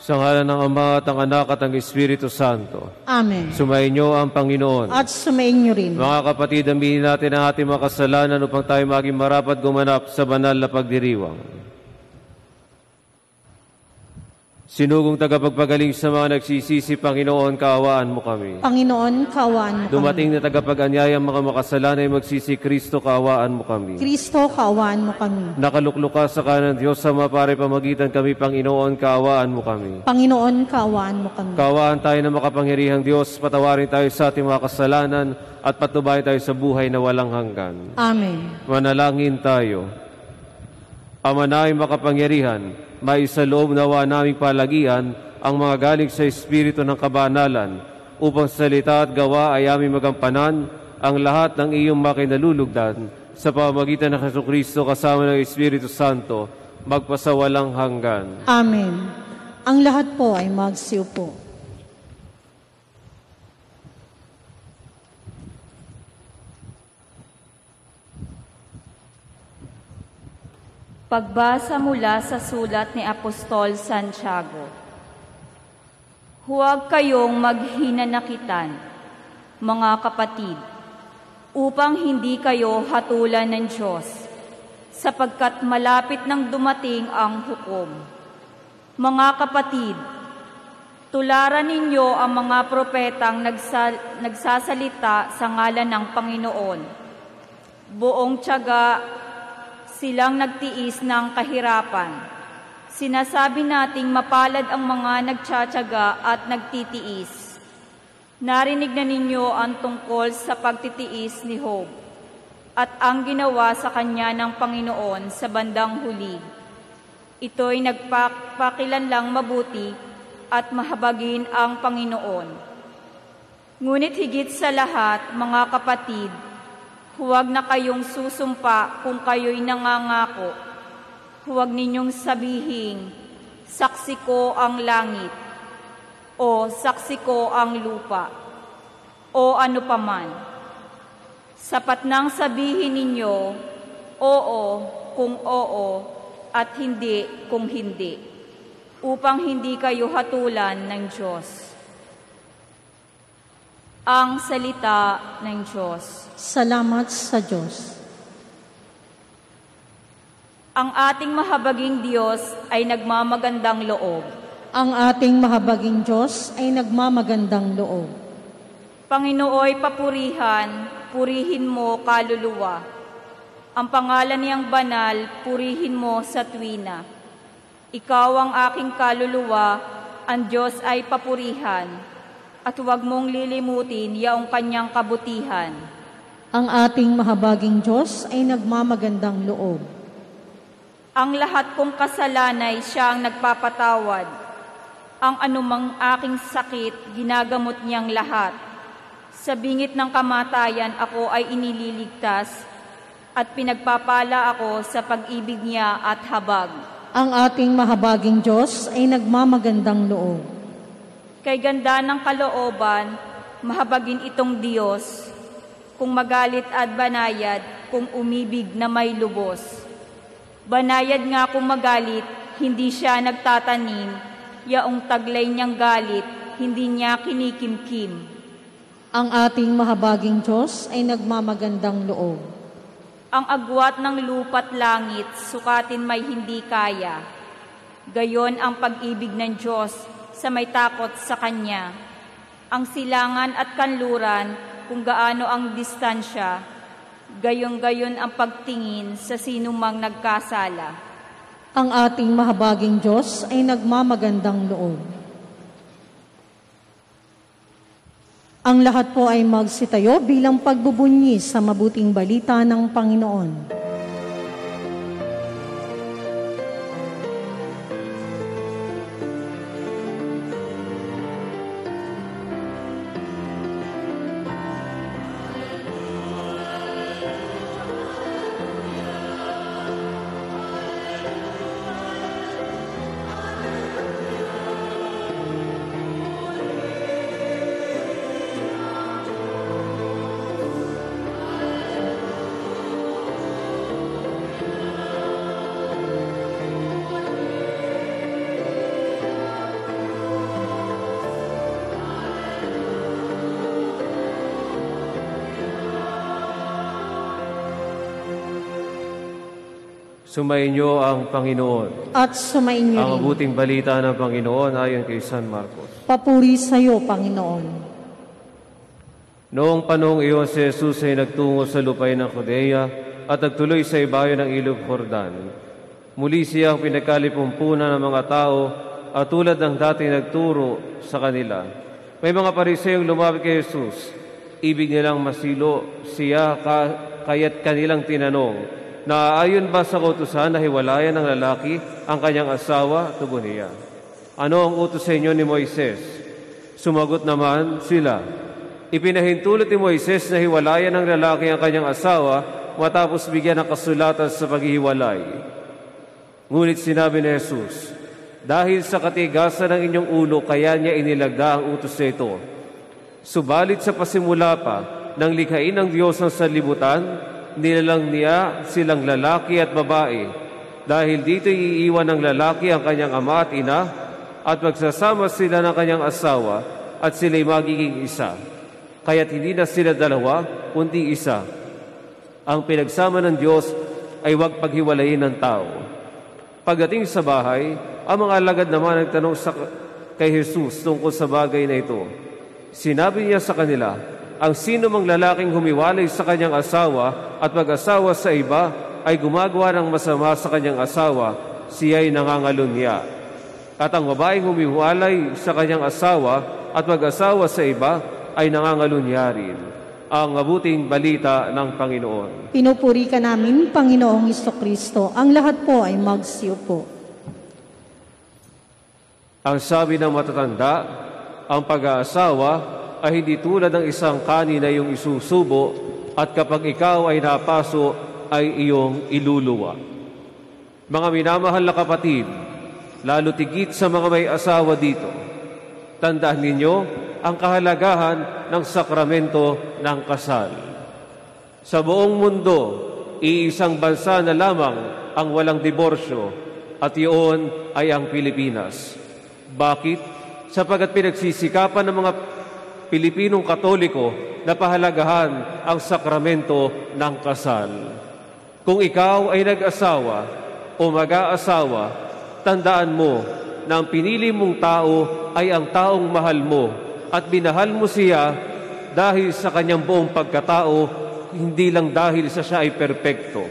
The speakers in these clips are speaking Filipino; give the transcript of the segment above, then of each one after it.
Sa ngalan ng Ama at ng Anak at ng Espiritu Santo. Amen. Sumainyo ang Panginoon. At sumainyo rin. Mga kapatid, aminin natin ang ating mga kasalanan upang tayo maging marapat gumanap sa banal na pagdiriwang. Sinugong tagapagpagaling sa mga nagsisisi, Panginoon, kaawaan mo kami. Panginoon, kaawaan mo kami. Dumating na tagapag-anyayang mga makasalanan ay magsisi, Kristo, kaawaan mo kami. Kristo, kaawaan mo kami. Nakaluklok ka sa kanan Diyos sa mapare pamagitan kami, Panginoon, kaawaan mo kami. Panginoon, kaawaan mo kami. Kaawaan tayo na makapangyarihang Diyos, patawarin tayo sa ating mga kasalanan at patubayan tayo sa buhay na walang hanggan. Amen. Manalangin tayo. Ama na ay makapangyarihan, maisaloob nawa naming palagian ang mga galing sa Espiritu ng kabanalan, upang salita at gawa ay aming magampanan ang lahat ng iyong makinalulugdan sa pamamagitan ng Jesucristo kasama ng Espiritu Santo, magpasawalang hanggan. Amen. Ang lahat po ay magsiupo. Pagbasa mula sa sulat ni Apostol Santiago. Huwag kayong maghinanakitan, mga kapatid, upang hindi kayo hatulan ng Diyos, sapagkat malapit nang dumating ang hukom. Mga kapatid, tularan ninyo ang mga propetang nagsasalita sa ngalan ng Panginoon. Buong tiyaga silang nagtiis ng kahirapan. Sinasabi nating mapalad ang mga nagtsatsaga at nagtitiis. Narinig na ninyo ang tungkol sa pagtitiis ni Job at ang ginawa sa kanya ng Panginoon sa bandang huli. Ito'y nagpakilanlang mabuti at mahabagin ang Panginoon. Ngunit higit sa lahat, mga kapatid, huwag na kayong susumpa kung kayo'y nangangako. Huwag ninyong sabihin, saksi ko ang langit, o saksi ko ang lupa, o ano paman. Sapat nang sabihin ninyo, oo kung oo, at hindi kung hindi, upang hindi kayo hatulan ng Diyos. Ang salita ng Diyos. Salamat sa Diyos. Ang ating mahabaging Diyos ay nagmamagandang loob. Ang ating mahabaging Diyos ay nagmamagandang loob. Panginooy papurihan, purihin mo kaluluwa. Ang pangalan niyang banal, purihin mo sa tuwina. Ikaw ang aking kaluluwa, ang Diyos ay papurihan. At huwag mong lilimutin yaong kanyang kabutihan. Ang ating mahabaging Diyos ay nagmamagandang loob. Ang lahat kong kasalanay siya ang nagpapatawad. Ang anumang aking sakit, ginagamot niyang lahat. Sa bingit ng kamatayan ako ay inililigtas at pinagpapala ako sa pag-ibig niya at habag. Ang ating mahabaging Diyos ay nagmamagandang loob. Kay ganda ng kalooban, mahabagin itong Diyos, kung magalit at banayad, kung umibig na may lubos. Banayad nga kung magalit, hindi siya nagtatanim, yaong taglay niyang galit, hindi niya kinikimkim. Ang ating mahabaging Diyos ay nagmamagandang loob. Ang agwat ng lupa't langit, sukatin may hindi kaya. Gayon ang pag-ibig ng Diyos sa may takot sa Kanya. Ang silangan at kanluran, kung gaano ang distansya, gayon-gayon ang pagtingin sa sinumang nagkasala. Ang ating mahabaging Diyos ay nagmamagandang loob. Ang lahat po ay magsitayo bilang pagbubunyi sa mabuting balita ng Panginoon. Sumainyo ang Panginoon. At sumainyo Ang rin. mabuting balita ng Panginoon ayon kay San Marcos. Papuri sa iyo, Panginoon. Noong panahong iyon, si Jesus ay nagtungo sa lupain ng Judea at nagtuloy sa ibayo ng ilog Jordan. Muli siya ang pinagkalipumpunan ng mga tao at tulad ng dati nagturo sa kanila. May mga Pariseyong lumapit kay Jesus. Ibig nilang masilo siya kaya't kanilang tinanong, "Naaayon ba sa kautusan na hiwalayan ng lalaki ang kanyang asawa?" Tugon niya, "Ano ang utos sa inyo ni Moises?" Sumagot naman sila, "Ipinahintulot ni Moises na hiwalayan ng lalaki ang kanyang asawa matapos bigyan ng kasulatan sa paghihiwalay." Ngunit sinabi ni Jesus, "Dahil sa katigasan ng inyong ulo, kaya niya inilagda ang utos na ito. Subalit sa pasimula pa, nang likhain ng Diyos ang sanlibutan, nilalang niya silang lalaki at babae. Dahil dito iiwan ng lalaki ang kanyang ama at ina, at magsasama sila ng kanyang asawa, at sila'y magiging isa. Kaya't hindi na sila dalawa, kundi isa. Ang pinagsama ng Diyos ay huwag paghiwalayin ng tao." Pagdating sa bahay, ang mga alagad naman nagtanong kay Jesus tungkol sa bagay na ito. Sinabi niya sa kanila, "Ang sino mang lalaking humiwalay sa kanyang asawa at mag-asawa sa iba ay gumagawa ng masama sa kanyang asawa, siya'y nangangalunya. At ang babaeng humiwalay sa kanyang asawa at mag-asawa sa iba ay nangangalunya rin." Ang mabuting balita ng Panginoon. Pinupuri ka namin, Panginoong Hestokristo. Ang lahat po ay magsiupo. Ang sabi ng matatanda, ang pag-aasawa ay hindi tulad ng isang kanin na iyong isusubo at kapag ikaw ay napaso ay iyong iluluwa. Mga minamahal na kapatid, lalo tigit sa mga may asawa dito, tandaan ninyo ang kahalagahan ng sakramento ng kasal. Sa buong mundo, iisang bansa na lamang ang walang diborsyo at iyon ay ang Pilipinas. Bakit? Sapagkat pinagsisikapan ng mga Pilipinong Katoliko na pahalagahan ang sakramento ng kasal. Kung ikaw ay nag-asawa o mag-aasawa, tandaan mo na ang pinili mong tao ay ang taong mahal mo at binahal mo siya dahil sa kanyang buong pagkatao, hindi lang dahil siya ay perpekto.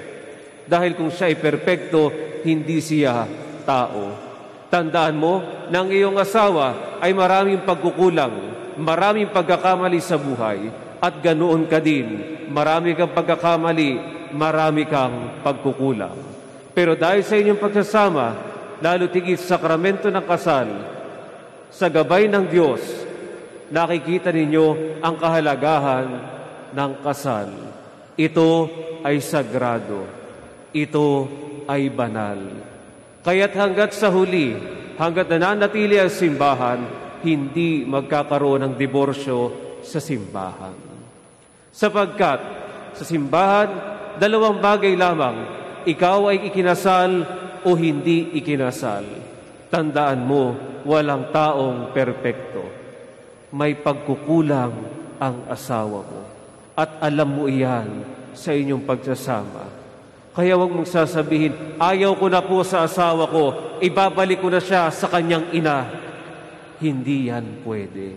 Dahil kung siya ay perpekto, hindi siya tao. Tandaan mo na ang iyong asawa ay maraming pagkukulang, maraming pagkakamali sa buhay, at ganoon ka din. Marami kang pagkakamali, marami kang pagkukulang. Pero dahil sa inyong pagsasama, lalo tigit sa sakramento ng kasal, sa gabay ng Diyos, nakikita ninyo ang kahalagahan ng kasal. Ito ay sagrado. Ito ay banal. Kaya't hanggat sa huli, hanggat nananatili ang simbahan, hindi magkakaroon ng diborsyo sa simbahan. Sapagkat sa simbahan, dalawang bagay lamang, ikaw ay ikinasal o hindi ikinasal. Tandaan mo, walang taong perpekto. May pagkukulang ang asawa mo. At alam mo iyan sa inyong pagsasama. Kaya huwag mong sasabihin, "Ayaw ko na po sa asawa ko, ibabalik ko na siya sa kanyang ina." Hindi yan pwede.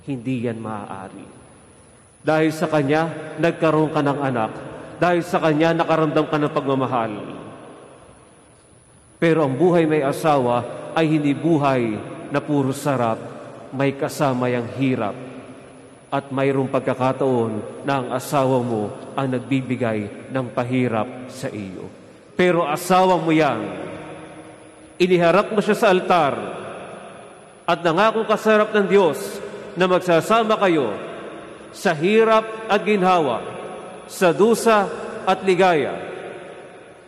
Hindi yan maaari. Dahil sa kanya, nagkaroon ka ng anak. Dahil sa kanya, nakaramdam ka ng pagmamahal. Pero ang buhay may asawa ay hindi buhay na puro sarap, may kasama yang hirap. At mayroong pagkakataon na ang asawa mo ang nagbibigay ng pahirap sa iyo. Pero asawa mo yan, iniharap mo siya sa altar, at nangako ka sa harap ng Diyos na magsasama kayo sa hirap at ginhawa, sa dusa at ligaya.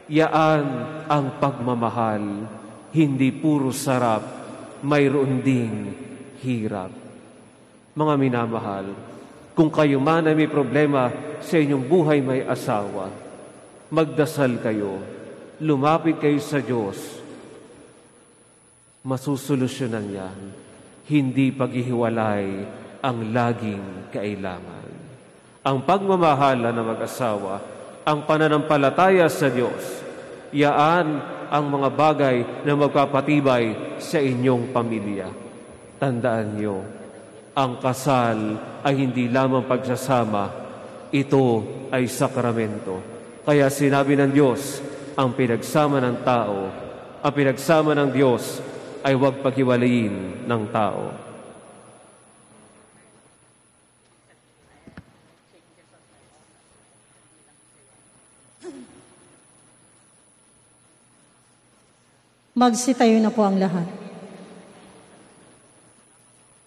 Yaan ang pagmamahal, hindi puro sarap, mayroon ding hirap. Mga minamahal, kung kayo man ay may problema sa inyong buhay may asawa, magdasal kayo, lumapit kayo sa Diyos. Masusolusyonan yan, hindi paghihiwalay ang laging kailangan. Ang pagmamahala ng mag-asawa, ang pananampalataya sa Diyos, Yaan ang mga bagay na magpapatibay sa inyong pamilya. Tandaan niyo, ang kasal ay hindi lamang pagsasama, ito ay sakramento. Kaya sinabi ng Diyos, ang pinagsama ng tao, ang pinagsama ng Diyos ay huwag paghiwalayin ng tao. Magsitayo na po ang lahat.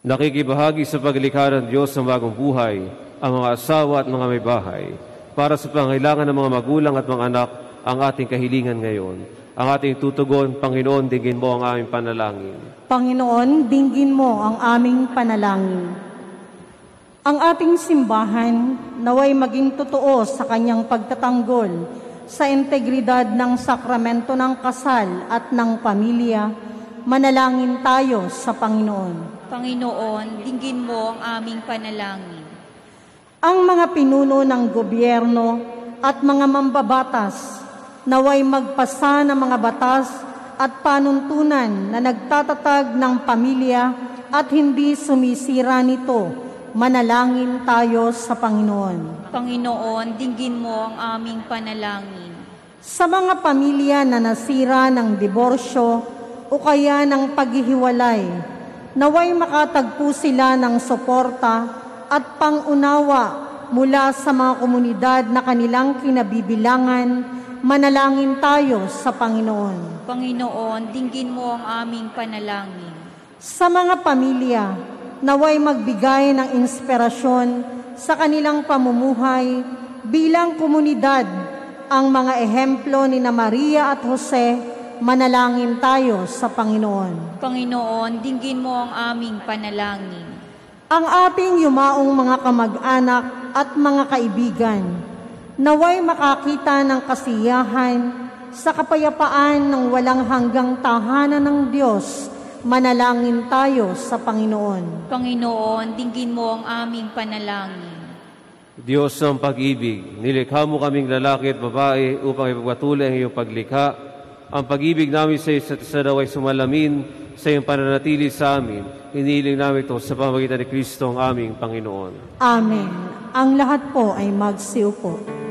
Nakikibahagi sa paglikha ng Diyos ng bagong buhay ang mga asawa at mga may bahay para sa pangailangan ng mga magulang at mga anak ang ating kahilingan ngayon. Ang ating tutugon, Panginoon, dinggin mo ang aming panalangin. Panginoon, dinggin mo ang aming panalangin. Ang ating simbahan naway maging totoo sa kanyang pagtatanggol sa integridad ng sakramento ng kasal at ng pamilya. Manalangin tayo sa Panginoon. Panginoon, dinggin mo ang aming panalangin. Ang mga pinuno ng gobyerno at mga mambabatas naway magpasa ng mga batas at panuntunan na nagtatatag ng pamilya at hindi sumisira nito. Manalangin tayo sa Panginoon. Panginoon, dinggin mo ang aming panalangin. Sa mga pamilya na nasira ng diborsyo o kaya ng paghihiwalay, naway makatagpo sila ng suporta at pangunawa mula sa mga komunidad na kanilang kinabibilangan. Manalangin tayo sa Panginoon. Panginoon, dinggin mo ang aming panalangin. Sa mga pamilya, naway magbigay ng inspirasyon sa kanilang pamumuhay bilang komunidad. Ang mga ehemplo ni Maria at Jose, manalangin tayo sa Panginoon. Panginoon, dinggin mo ang aming panalangin. Ang ating yumaong mga kamag-anak at mga kaibigan, naway makakita ng kasiyahan sa kapayapaan ng walang hanggang tahanan ng Diyos. Manalangin tayo sa Panginoon. Panginoon, dinggin mo ang aming panalangin. Diyos ng pag-ibig, nilikha mo kaming lalaki at babae upang ipagpatuloy ang iyong paglikha. Ang pag-ibig namin sa isa't isa daw ay sumalamin sa iyong pananatili sa amin. Hinihiling namin ito sa pamamagitan ni Kristo ang aming Panginoon. Amen. Ang lahat po ay magsiupo.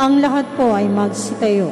Ang lahat po ay magsitayo.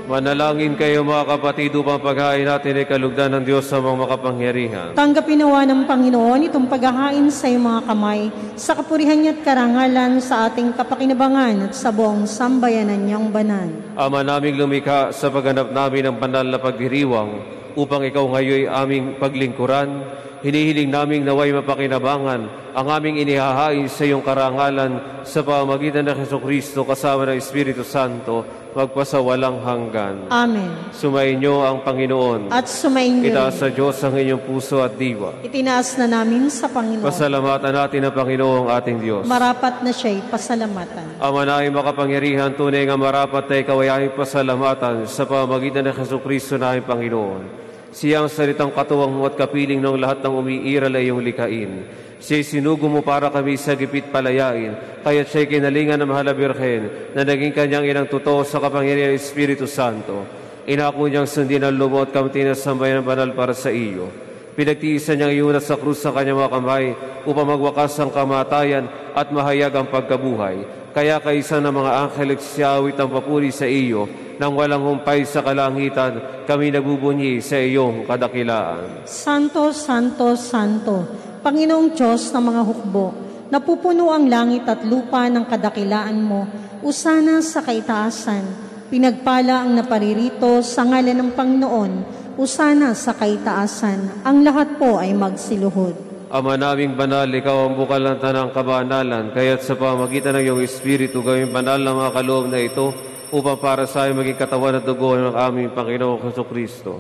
Manalangin kayo mga kapatid upang paghain natin ay kalugdan ng Diyos sa mga makapangyarihan. Tanggapin nawa ng Panginoon itong paghahain sa iyong mga kamay sa kapurihan niya at karangalan sa ating kapakinabangan at sa buong sambayanan niyang banal. Ama naming lumikha, sa pagganap namin ng banal na pagdiriwang upang ikaw ngayon aming paglingkuran, hinihiling naming naway mapakinabangan ang aming inihahain sa iyong karangalan sa pamamagitan ng Jesucristo kasama ng Espiritu Santo, magpasawalang hanggan. Amen. Sumainyo ang Panginoon. At sumainyo Itaas sa Diyos ang inyong puso at diwa. itinaas na namin sa Panginoon. Pasalamatan natin ang Panginoong ating Diyos. Marapat na siya'y pasalamatan. Ama na ay makapangyarihan, tunay nga marapat na ikaw ay aming pasalamatan sa pamamagitan ng Jesucristo na aming Panginoon. Siya ang salitang katuwang mo at kapiling ng lahat ng umiiral ay iyong likain. Siya'y sinugo mo para kami sa gipit palayain, kaya't siya'y kinalingan ng mahal na Birhen na naging kanyang inang totoo sa kapangyarihan ng Espiritu Santo. Inako niyang sundin ang lumo at kamti na sambayan ng banal para sa iyo. Pinagtiisan niyang iunat sa krus sa kanyang mga kamay upang magwakas ang kamatayan at mahayag ang pagkabuhay. Kaya kaisa ng mga anghel nagsiawit ang papuri sa iyo, nang walang humpay sa kalangitan, kami nagbubunyi sa iyong kadakilaan. Santo, Santo, Santo, Panginoong Diyos ng mga hukbo, napupuno ang langit at lupa ng kadakilaan mo, usana sa kaitaasan, pinagpala ang naparirito sa ngalan ng Panginoon, usana sa kaitaasan, ang lahat po ay magsiluhod. Ama naming banal, ikaw ang bukal ng tanang kabanalan, kaya't sa pamamagitan ng iyong Espiritu, gawing banal ng mga kaloob na ito, upang para sa amin maging katawan at dugo ng aming Panginoong Jesucristo.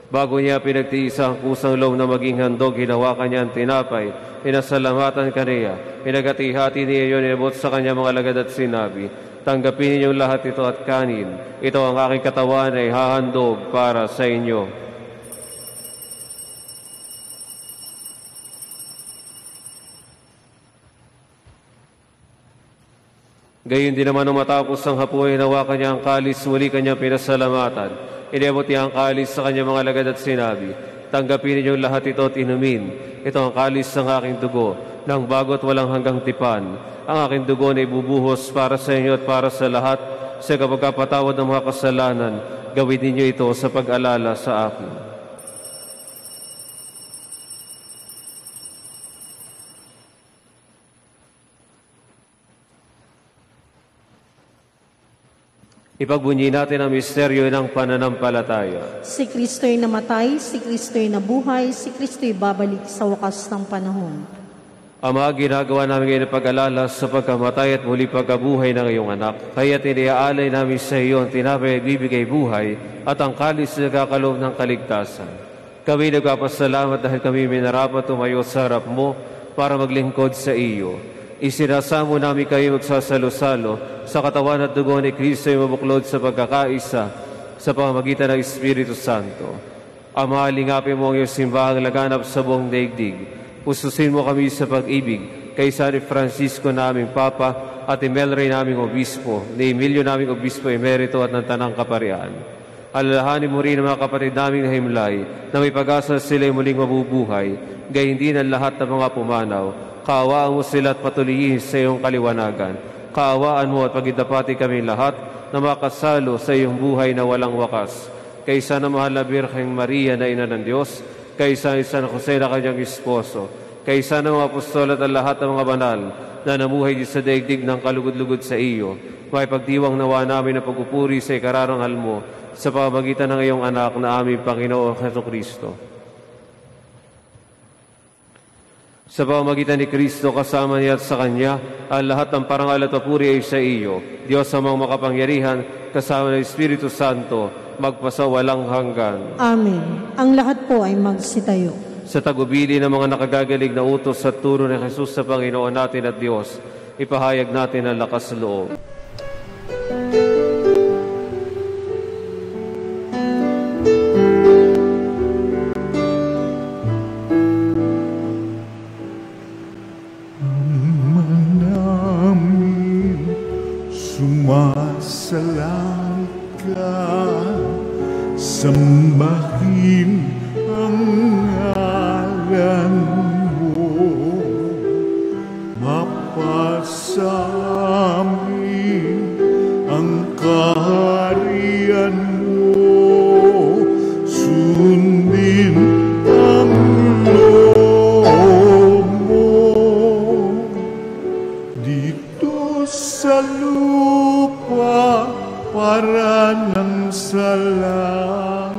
Bago niya pinagtiisa ang kusang loob na maging handog, hinawakan niya ang tinapay, pinasalamatan kaniya, pinagati-hati niya iyon, inabot sa kanya mga lagad at sinabi, tanggapin ninyong lahat ito at kanin, ito ang aking katawan ay hahandog para sa inyo. Gayon din naman nung matapos ang hapon, hinawakan niya ang kalis, muli kanyang pinasalamatan. Inabot niya ang kalis sa kanyang mga lagad at sinabi, tanggapin ninyong lahat ito at inumin. Ito ang kalis ng aking dugo, ng bago at walang hanggang tipan. Ang aking dugo na ibubuhos para sa inyo at para sa lahat, sa kapagkapatawad ng mga kasalanan. Gawin ninyo ito sa pag-alala sa akin. Ipagbunyi natin ang misteryo ng pananampalataya. Si Kristo'y namatay, si Kristo'y nabuhay, si Kristo'y babalik sa wakas ng panahon. Ama, ginagawa namin ngayon ang pag-alala sa pagkamatay at muli pagkabuhay ng iyong anak. Kaya tiniaalay namin sa iyo ang tinapay at bibigay buhay at ang kalis na nagkakaloob ng kaligtasan. Kami nagpapasalamat dahil kami minarapat tumayo sa harap mo para maglingkod sa iyo. Isinasamo namin kayo magsasalo-salo sa katawan at dugo ni Kristo ay mabuklod sa pagkakaisa sa pamamagitan ng Espiritu Santo. Ama, lingapin mo ang iyong simbahang laganap sa buong daigdig. Pususin mo kami sa pag-ibig kay San Francisco naming Papa at Imelray naming Obispo, ni Emilio naming Obispo Emerito at ng Tanang Kaparian. Alalahanin mo rin ang mga kapatid naming himlay na may pag-asa sila'y muling mabubuhay, gayon din ang lahat ng mga pumanaw. Kaawaan mo sila at patuloyin sa iyong kaliwanagan. Kaawaan mo at pagidapati kami lahat na makasalo sa iyong buhay na walang wakas. Kaysa na mahal na Birheng Maria na Ina ng Diyos, kaysa ni San Jose na kanyang esposo, kaysa ng mga apostol at ang lahat ng mga banal na namuhay sa daigdig ng kalugod-lugod sa iyo, may pagdiwang nawa namin na pagpupuri sa ikararangal mo sa pamamagitan ng iyong anak na aming Panginoong Jesucristo. Sa pamamagitan ni Kristo, kasama niya at sa Kanya, ang lahat ng parangal at papuri ay sa iyo, Diyos amang makapangyarihan, kasama ng Espiritu Santo, magpasawalang hanggan. Amen. Ang lahat po ay magsitayo. Sa tagubili ng mga nakagagaling na utos at turo ni Jesus sa Panginoon natin at Diyos, ipahayag natin ang lakas loob. Sumasalang ka, sambahin ang ngalan mo, mapasamin ang kaharian mo, sundin ang loob mo dito sa lupa para nang sa langit.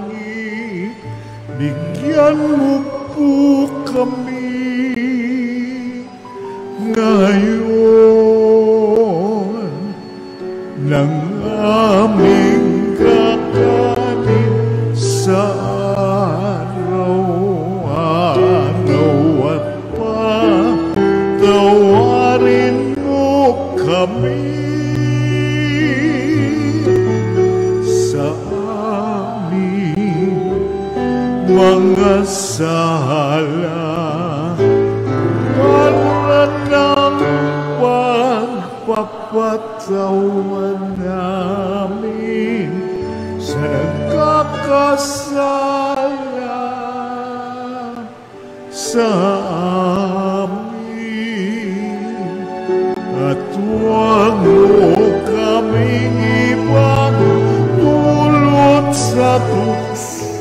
Bigyan mo po kami ngayon ng aming kakanin sa araw-araw at patawarin mo kami mga sala para ng pagpapatawan namin sa nagkakasala sa amin. At huwag mo kaming ipagdulot sa tukso,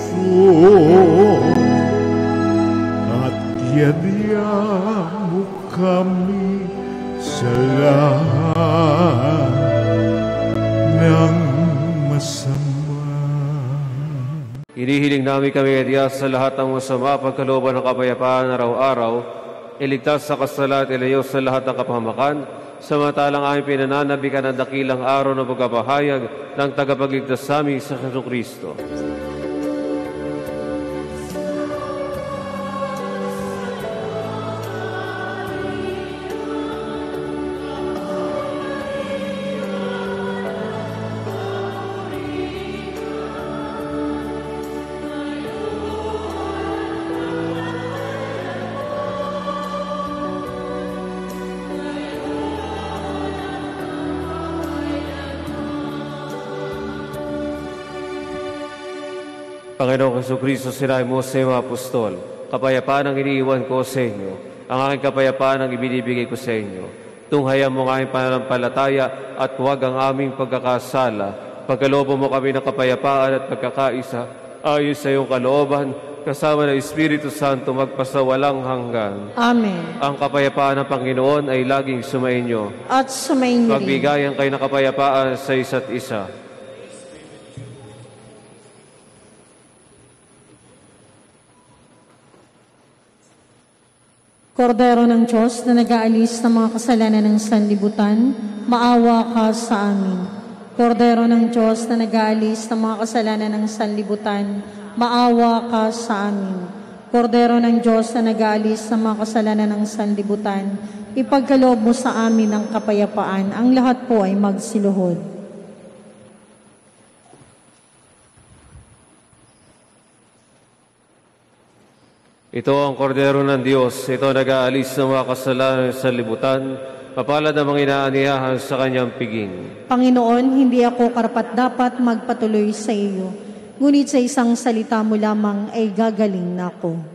at yadya mo kami sa lahat ng masama. Hinihiling namin kami Diyos sa lahat ng masama, pagkalooban ng kapayapaan araw-araw, iligtas sa kasala at ilayo sa lahat ng kapahamakan, samantalang aming pinananabikan ang dakilang araw ng pagkapahayag ng tagapagligtas sa amin sa Jesucristo. Panginoong Jesucristo, sinabi mo sa mga apostol, kapayapaan ang iniiwan ko sa inyo, ang aking kapayapaan ang ibinibigay ko sa inyo. Tunghayan mo ang aming pananampalataya at huwag ang aming pagkakasala. Pagkalooban mo kami ng kapayapaan at pagkakaisa, ayon sa iyong kalooban, kasama ng Espiritu Santo magpasawalang hanggan. Amen. Ang kapayapaan ng Panginoon ay laging sumainyo. At sumainyo rin. Pagbigayan kayo ng kapayapaan sa isa't isa. Kordero ng Diyos na nag-aalis ng mga kasalanan ng sanlibutan, maawa ka sa amin. Kordero ng Diyos na nag-aalis ng mga kasalanan ng sanlibutan, maawa ka sa amin. Kordero ng Diyos na nag-aalis ng mga kasalanan ng sanlibutan, ipagkaloob mo sa amin ang kapayapaan. Ang lahat po ay magsiluhod. Ito ang kordero ng Diyos, ito nag-aalis ng mga kasalanan sa libutan, mapalad ang mga inaaniyahan sa kanyang piging. Panginoon, hindi ako karapat-dapat magpatuloy sa iyo, ngunit sa isang salita mo lamang ay gagaling na ako.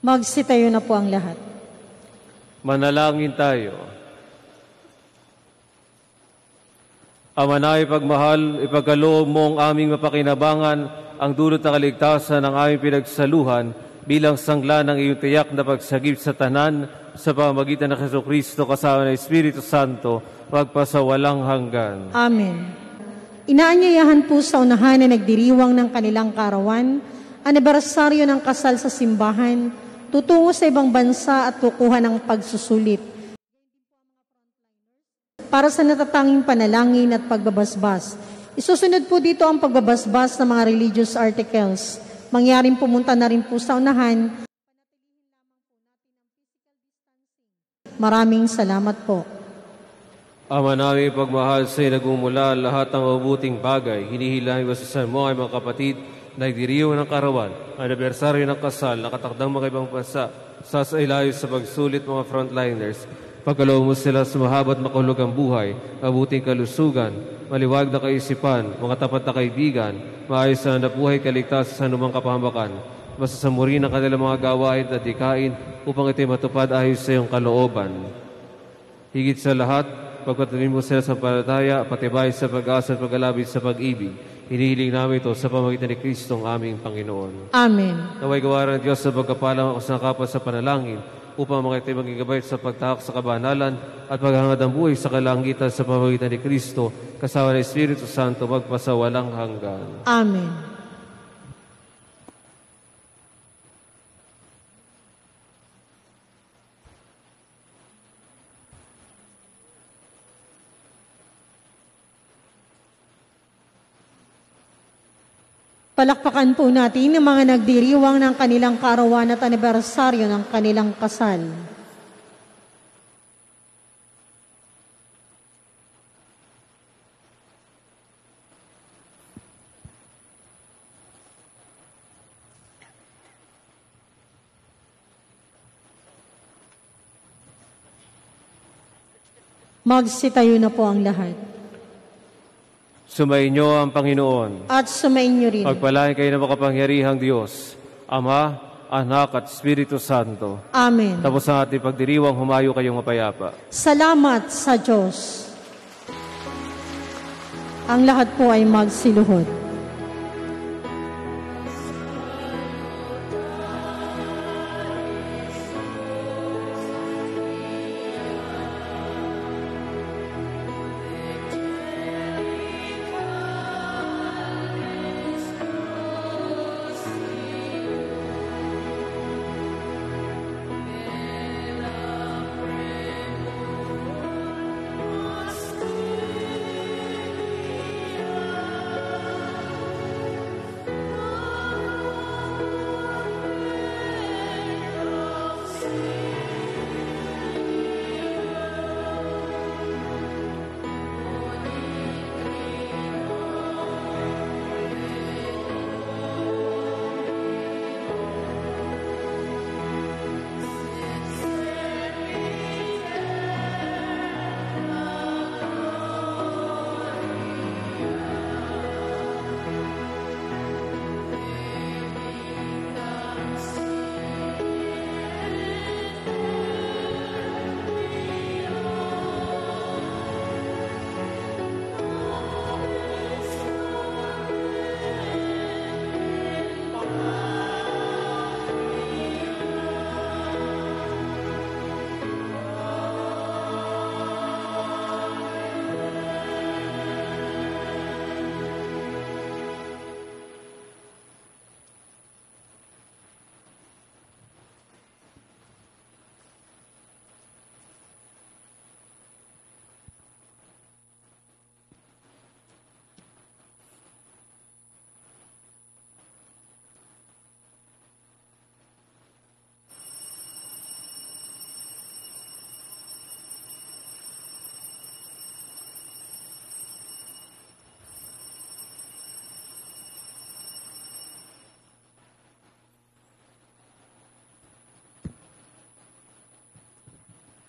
Magsitayo na po ang lahat. Manalangin tayo. Ama na ipagmahal, ipagkaloob mong aming mapakinabangan ang dulot na kaligtasan ng aming pinagsaluhan bilang sangla ng iyong tiyak na pagsagip sa tanan sa pamamagitan ng Jesucristo kasama ng Espiritu Santo, magpasawalang hanggan. Amen. Inaanyayahan po sa unahan na nagdiriwang ng kanilang karawan, anibersaryo ng kasal sa simbahan, tutungo sa ibang bansa at kukuha ng pagsusulit. Para sa natatanging panalangin at pagbabasbas. Isusunod po dito ang pagbabasbas ng mga religious articles. Mangyaring pumunta na rin po sa unahan. Maraming salamat po. Ama namin pagmahal sa'yo nagmumula lahat ng mabuting bagay. Hinihilangin wasasan mo ay mga kapatid na nagdiriwang ng karawan, anibersaryo ng kasal, nakatakdang mga ibang bansa, sasailayo sa pagsulit mga frontliners. Pagkaloob mo sila sa mahaba at makahulugang buhay, mabuting kalusugan, maliwag na kaisipan, mga tapat na kaibigan, maayos na nabuhay kaligtas sa anumang kapahamakan. Masasamurin ang kanilang mga gawain at dikain upang ito'y matupad ayos sa iyong kalooban. Higit sa lahat, pagpatuloy mo sila sa palataya, patibay sa pag-asa at pag-alabit sa pag-ibig. Hinihiling namin ito sa pamagitan ni Kristo ang aming Panginoon. Amen. Naway gawaran ng Diyos sa pagkapalang ako sa kapwa sa panalangin, upang mga ito'y magigabay sa pagtahak sa kabanalan at paghangad ang buhay sa kalangitan sa pamamagitan ni Kristo, kasama ng Espiritu Santo, magpasawalang hanggan. Amen. Palakpakan po natin ang mga nagdiriwang ng kanilang karawan at anibersaryo ng kanilang kasal. Magsitayo na po ang lahat. Sumainyo ang Panginoon. At sumainyo rin. Pagpalain kayo ng makapangyarihang Diyos, Ama, Anak at Espiritu Santo. Amen. Tapos ang ating pagdiriwang, humayo kayong mapayapa. Salamat sa Diyos. Ang lahat po ay magsiluhod.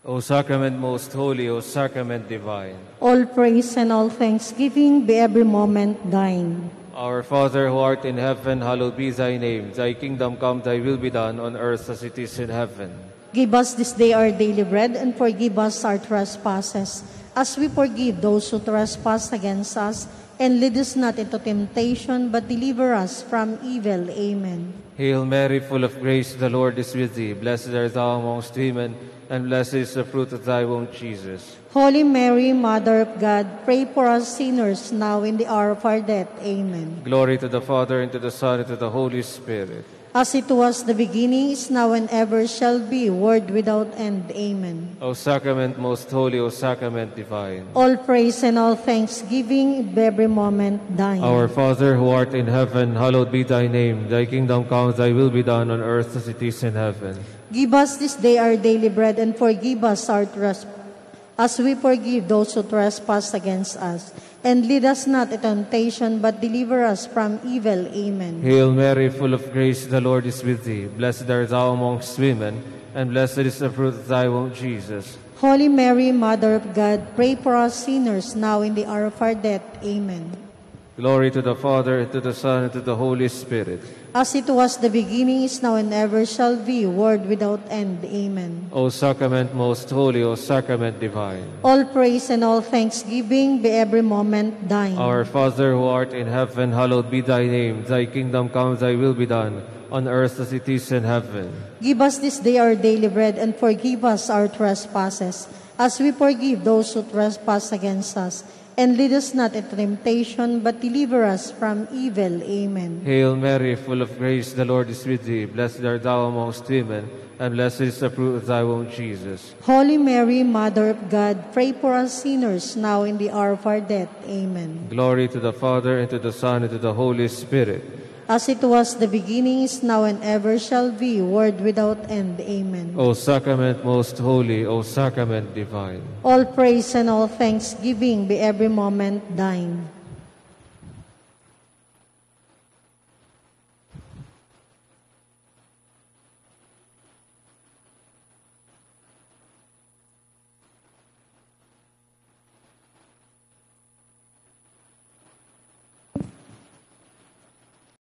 O Sacrament most holy, O Sacrament divine. All praise and all thanksgiving be every moment thine. Our Father who art in heaven, hallowed be thy name. Thy kingdom come, thy will be done on earth as it is in heaven. Give us this day our daily bread, and forgive us our trespasses, as we forgive those who trespass against us. And lead us not into temptation, but deliver us from evil. Amen. Hail Mary, full of grace, the Lord is with thee. Blessed art thou amongst women, and blessed is the fruit of thy womb, Jesus. Holy Mary, Mother of God, pray for us sinners now in the hour of our death. Amen. Glory to the Father, and to the Son, and to the Holy Spirit. As it was the beginning, is now, and ever shall be, world without end. Amen. O sacrament most holy, O sacrament divine. All praise and all thanksgiving, every moment thine. Our Father who art in heaven, hallowed be thy name. Thy kingdom come, thy will be done on earth as it is in heaven. Give us this day our daily bread, and forgive us our trespasses, as we forgive those who trespass against us. And lead us not into temptation, but deliver us from evil. Amen. Hail Mary, full of grace, the Lord is with thee. Blessed art thou amongst women, and blessed is the fruit of thy womb, Jesus. Holy Mary, Mother of God, pray for us sinners now in the hour of our death. Amen. Glory to the Father, and to the Son, and to the Holy Spirit. As it was the beginning, is now, and ever shall be, world without end. Amen. O sacrament most holy, O sacrament divine. All praise and all thanksgiving be every moment thine. Our Father who art in heaven, hallowed be thy name. Thy kingdom come, thy will be done, on earth as it is in heaven. Give us this day our daily bread, and forgive us our trespasses, as we forgive those who trespass against us. And lead us not into temptation, but deliver us from evil. Amen. Hail Mary, full of grace, the Lord is with thee. Blessed art thou amongst women, and blessed is the fruit of thy womb, Jesus. Holy Mary, Mother of God, pray for us sinners now in the hour of our death. Amen. Glory to the Father, and to the Son, and to the Holy Spirit. As it was the beginning, is now, and ever shall be, world without end. Amen. O sacrament most holy, O sacrament divine. All praise and all thanksgiving be every moment thine.